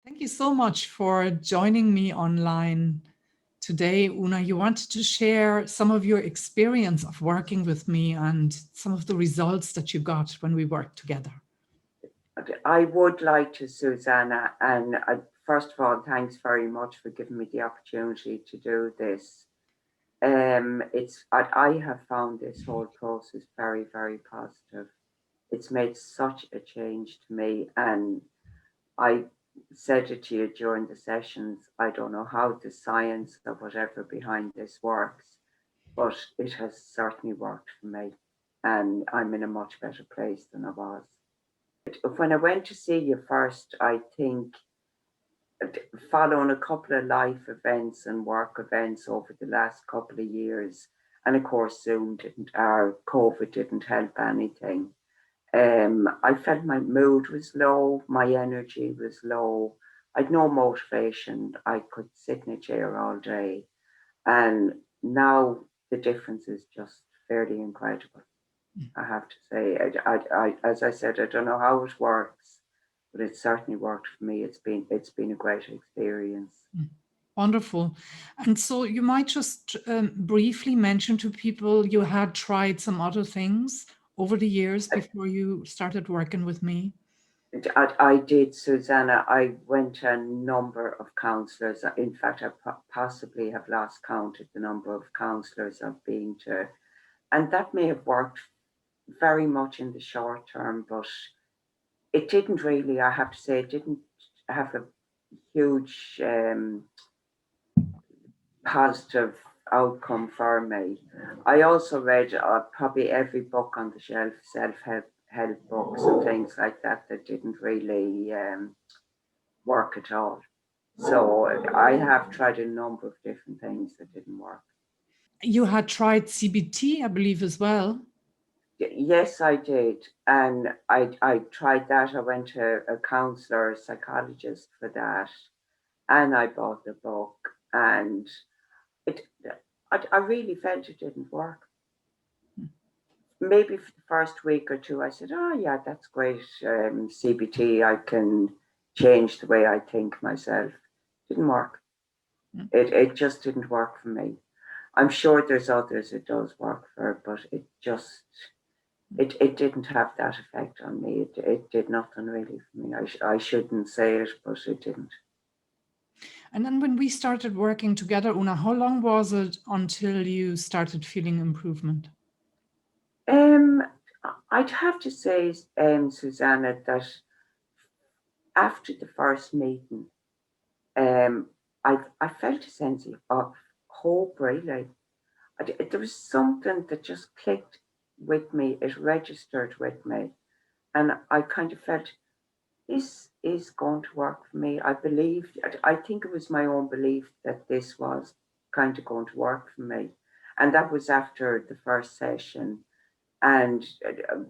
Thank you so much for joining me online today, Una. You wanted to share some of your experience of working with me and some of the results that you got when we worked together. I would like to, Susanna, and first of all, thanks very much for giving me the opportunity to do this. I have found this whole process very, very positive. It's made such a change to me, and I said it to you during the sessions. I don't know how the science or whatever behind this works, but it has certainly worked for me, and I'm in a much better place than I was. When I went to see you first, I think following a couple of life events and work events over the last couple of years, and of course Zoom didn't, or COVID didn't help anything. I felt my mood was low, my energy was low. I'd no motivation. I could sit in a chair all day, and now the difference is just fairly incredible. I have to say, as I said, I don't know how it works, but it certainly worked for me. It's been a great experience. Wonderful. And so you might just briefly mention to people you had tried some other things over the years before you started working with me. I did, Susanna. I went to a number of counsellors. In fact, I possibly have lost count of the number of counsellors I've been to, and that may have worked very much in the short term, but it didn't really. I have to say, it didn't have a huge positive outcome for me. I also read probably every book on the shelf, self-help books and things like that that didn't really work at all. So I have tried a number of different things that didn't work. You had tried CBT, I believe, as well. Yes, I did, and I tried that. I went to a counselor, a psychologist for that, and I bought the book, and it. I really felt it didn't work. Maybe for the first week or two, I said, "Oh yeah, that's great. CBT, I can change the way I think myself." Didn't work. It just didn't work for me. I'm sure there's others it does work for, but it didn't have that effect on me. It did nothing really for me. I shouldn't say it, but it didn't. And then when we started working together, Una, how long was it until you started feeling improvement? Um, I'd have to say, Susanna, that after the first meeting, um, I felt a sense of hope. Really, there was something that just clicked with me. It registered with me, and I kind of felt this is going to work for me. I believed. I think it was my own belief that this was kind of going to work for me, and that was after the first session. And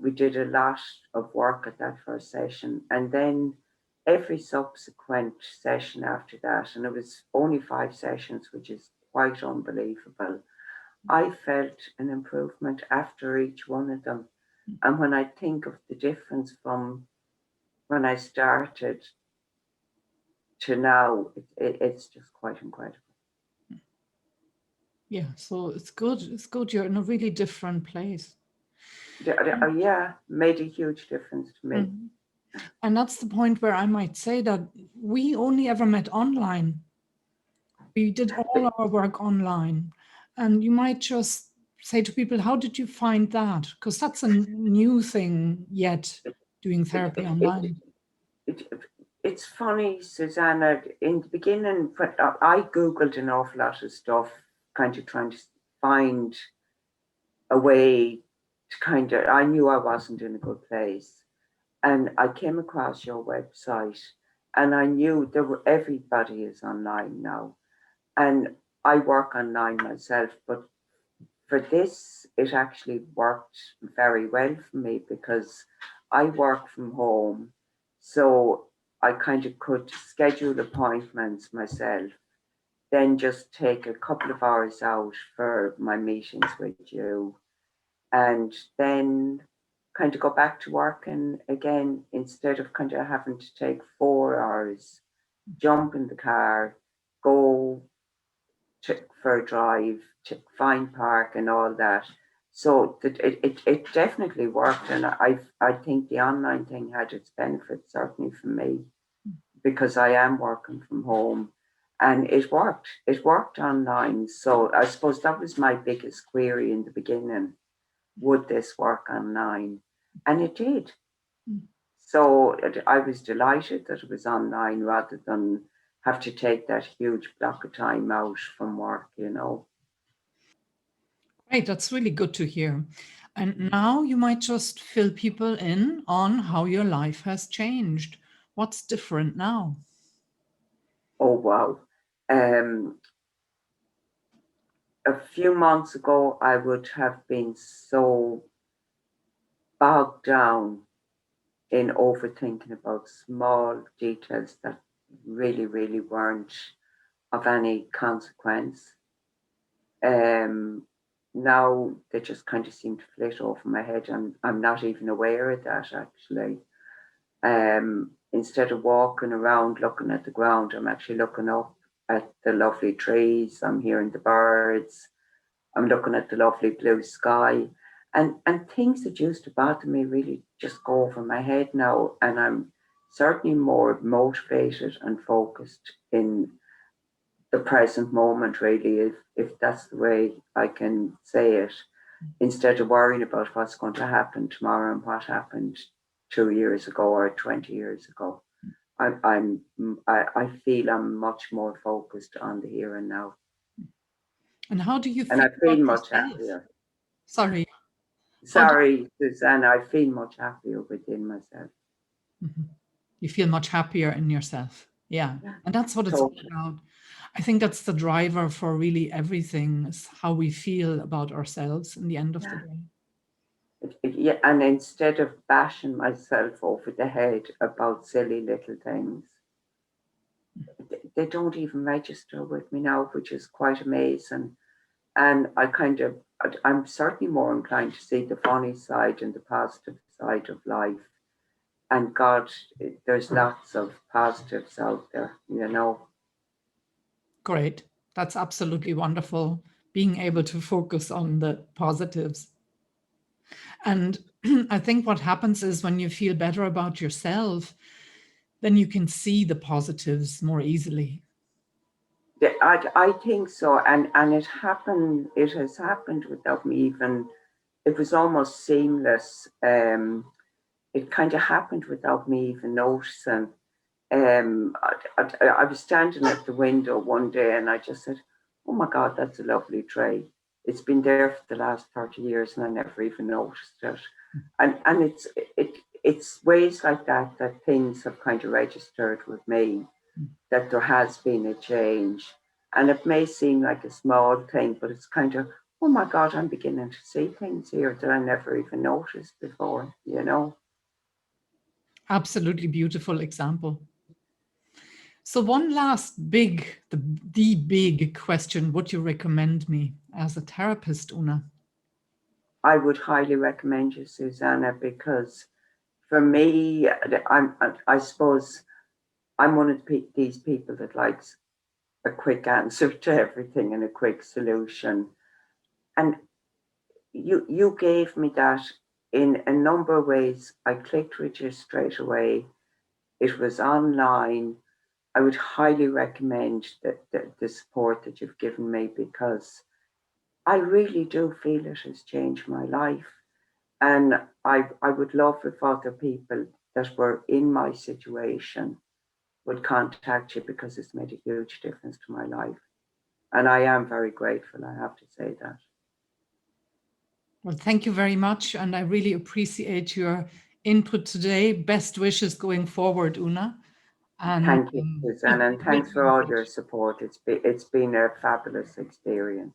we did a lot of work at that first session, and then every subsequent session after that, and it was only 5 sessions, which is quite unbelievable. I felt an improvement after each one of them. And when I think of the difference from when I started to now, it's just quite incredible. Yeah, so it's good. It's good. You're in a really different place. Yeah, made a huge difference to me. Mhm. And that's the point where I might say that we only ever met online. We did all our work online. And you might just say to people, how did you find that? Because that's a new thing yet, doing It, therapy it, it, online. it, it's funny, Susanna. In the beginning, I googled an awful lot of stuff, kind of trying to find a way to kind of. I knew I wasn't in a good place, and I came across your website, and I knew there were everybody is online now, and I work online myself, but for this, it actually worked very well for me because I work from home. So I kind of could schedule appointments myself, then just take a couple of hours out for my meetings with you, and then kind of go back to work. And again, instead of kind of having to take 4 hours, jump in the car, go for a drive, to find park and all that. So it definitely worked. And I think the online thing had its benefits, certainly for me, because I am working from home. And it worked. It worked online. So I suppose that was my biggest query in the beginning. Would this work online? And it did. So I was delighted that it was online rather than have to take that huge block of time out from work, you know. Great, that's really good to hear. And now you might just fill people in on how your life has changed. What's different now? Oh, wow. Um, a few months ago, I would have been so bogged down in overthinking about small details that really, really weren't of any consequence. Um, Now they just kind of seem to flit over my head. I'm not even aware of that actually. Instead of walking around looking at the ground, I'm actually looking up at the lovely trees. I'm hearing the birds. I'm looking at the lovely blue sky. And things that used to bother me really just go over my head now. And I'm certainly more motivated and focused in the present moment, really, if that's the way I can say it, instead of worrying about what's going to happen tomorrow and what happened 2 years ago or 20 years ago. I feel I'm much more focused on the here and now, And how do you and feel I about feel much yourself? happier. Sorry, how do Sorry, Susanna, I feel much happier within myself. Mhm. You feel much happier in yourself? Yeah. Yeah, And that's what it's all totally. about. I think that's the driver for really everything, is how we feel about ourselves in the end of the Yeah. day. Yeah, and instead of bashing myself over the head about silly little things, they don't even register with me now, which is quite amazing. And I'm certainly more inclined to see the funny side and the positive side of life. And God, there's lots of positives out there, you know. Great. That's absolutely wonderful, being able to focus on the positives. And I think what happens is when you feel better about yourself, then you can see the positives more easily. I think so. And it has happened without me even, it was almost seamless. It kind of happened without me even noticing. I was standing at the window one day and I just said, "Oh my God, that's a lovely tray. It's been there for the last 30 years and I never even noticed it." And it's ways like that that things have kind of registered with me, that there has been a change. And it may seem like a small thing, but it's kind of, oh my God, I'm beginning to see things here that I never even noticed before, you know? Absolutely beautiful example. So one last the big question, would you recommend me as a therapist, Una? I would highly recommend you, Susanna, because for me, I suppose I'm one of these people that likes a quick answer to everything and a quick solution. And you gave me that in a number of ways. I clicked with you straight away. It was online. I would highly recommend the support that you've given me, because I really do feel it has changed my life. And I would love if other people that were in my situation would contact you, because it's made a huge difference to my life. And I am very grateful, I have to say that. Well, thank you very much. And I really appreciate your input today. Best wishes going forward, Una. And Thank you, keep Susanna, and with thanks me for in all your touch. support. It's been a fabulous experience.